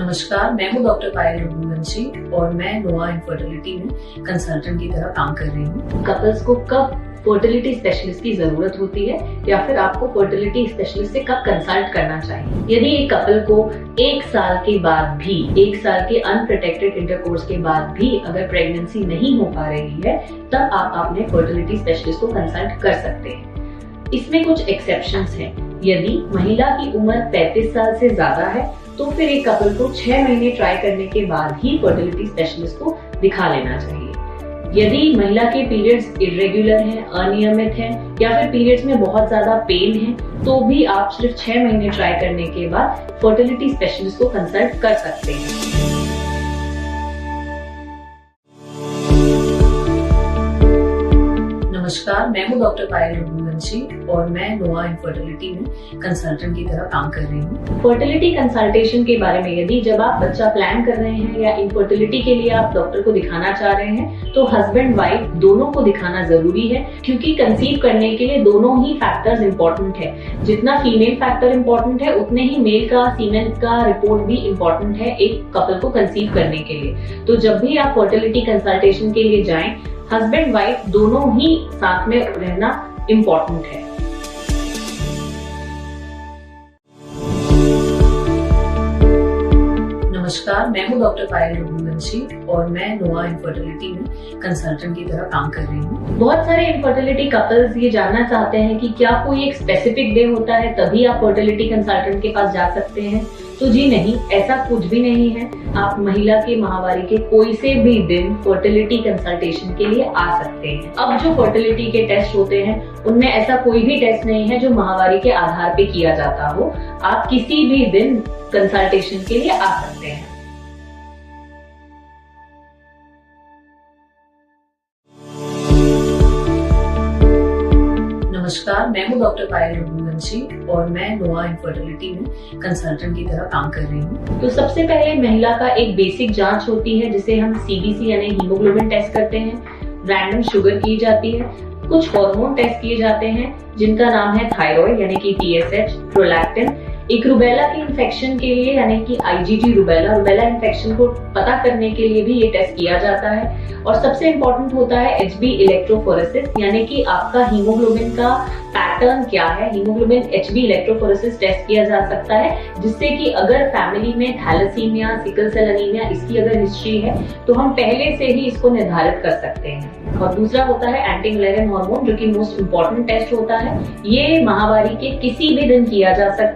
नमस्कार, मैं हूँ डॉक्टर पायल रघुवंशी और मैं नोआ इनफर्टिलिटी में कंसल्टेंट की तरह काम कर रही हूँ। कपल्स को कब फर्टिलिटी स्पेशलिस्ट की जरूरत होती है या फिर आपको फर्टिलिटी स्पेशलिस्ट से कब कंसल्ट करना चाहिए? यदि एक कपल को 1 साल के बाद भी, 1 साल के अनप्रोटेक्टेड इंटरकोर्स के बाद भी अगर प्रेगनेंसी नहीं हो पा रही है, तब आप अपने फर्टिलिटी स्पेशलिस्ट को कंसल्ट कर सकते हैं। इसमें कुछ एक्सेप्शंस हैं। यदि महिला की उम्र 35 साल से ज्यादा है तो फिर एक कपल को 6 महीने ट्राई करने के बाद ही फर्टिलिटी स्पेशलिस्ट को दिखा लेना चाहिए। यदि महिला के पीरियड्स इरेगुलर हैं, अनियमित हैं या फिर पीरियड्स में बहुत ज्यादा पेन है, तो भी आप सिर्फ 6 महीने ट्राई करने के बाद फर्टिलिटी स्पेशलिस्ट को कंसल्ट कर सकते हैं। नमस्कार, मैं हूँ डॉक्टर पायल रघुवंशी और मैं नोआ इनफर्टिलिटी में कंसल्टेंट की तरह काम कर रही हूँ। फर्टिलिटी कंसल्टेशन के बारे में, यदि जब आप बच्चा प्लान कर रहे हैं या इनफर्टिलिटी के लिए आप डॉक्टर को दिखाना चाह रहे हैं, तो हस्बैंड वाइफ दोनों को दिखाना जरूरी है, क्योंकि कंसीव करने के लिए दोनों ही फैक्टर्स इम्पोर्टेंट है। जितना फीमेल फैक्टर इम्पोर्टेंट है, उतने ही मेल का, फीमेल का रिपोर्ट भी इम्पोर्टेंट है एक कपल को कंसीव करने के लिए। तो जब भी आप फर्टिलिटी कंसल्टेशन के लिए जाएं, हस्बैंड वाइफ दोनों ही साथ में रहना इम्पोर्टेंट है। नमस्कार, मैं हूँ डॉक्टर पायल रघुवंशी और मैं नोआ इनफर्टिलिटी में कंसल्टेंट की तरह काम कर रही हूँ। बहुत सारे इनफर्टिलिटी कपल्स ये जानना चाहते हैं कि क्या कोई एक स्पेसिफिक डे होता है तभी आप फर्टिलिटी कंसल्टेंट के पास जा सकते हैं? तो जी नहीं, ऐसा कुछ भी नहीं है। आप महिला के माहवारी के कोई से भी दिन फर्टिलिटी कंसल्टेशन के लिए आ सकते हैं। अब जो फर्टिलिटी के टेस्ट होते हैं, उनमें ऐसा कोई भी टेस्ट नहीं है जो माहवारी के आधार पे किया जाता हो। आप किसी भी दिन कंसल्टेशन के लिए आ सकते हैं। नमस्कार, मैं हूँ डॉक्टर पायल रघुवंशी और मैं नोआ इनफर्टिलिटी में कंसल्टेंट की तरह काम कर रही हूँ। तो सबसे पहले महिला का एक बेसिक जांच होती है जिसे हम सीबीसी यानी हीमोग्लोबिन टेस्ट करते हैं। रैंडम शुगर की जाती है। कुछ हार्मोन टेस्ट किए जाते हैं जिनका नाम है थायराइड यानी कि TSH, प्रोलैक्टिन। एक रुबेला के इन्फेक्शन के लिए यानी कि IgG रुबेला इन्फेक्शन को पता करने के लिए भी ये टेस्ट किया जाता है। और सबसे इम्पोर्टेंट होता है HB इलेक्ट्रोफोरेसिस यानी कि आपका हीमोग्लोबिन का पैटर्न क्या है। हीमोग्लोबिन HB इलेक्ट्रोफोरेसिस टेस्ट किया जा सकता है, जिससे कि अगर फैमिली में थैलेसीमिया, सिकल सेल एनीमिया इसकी अगर हिस्ट्री है तो हम पहले से ही इसको निर्धारित कर सकते हैं। और दूसरा होता है एंटी मुलेरिन हार्मोन, जो कि मोस्ट इम्पोर्टेंट टेस्ट होता है। ये माहवारी के किसी भी दिन किया जा सकता है।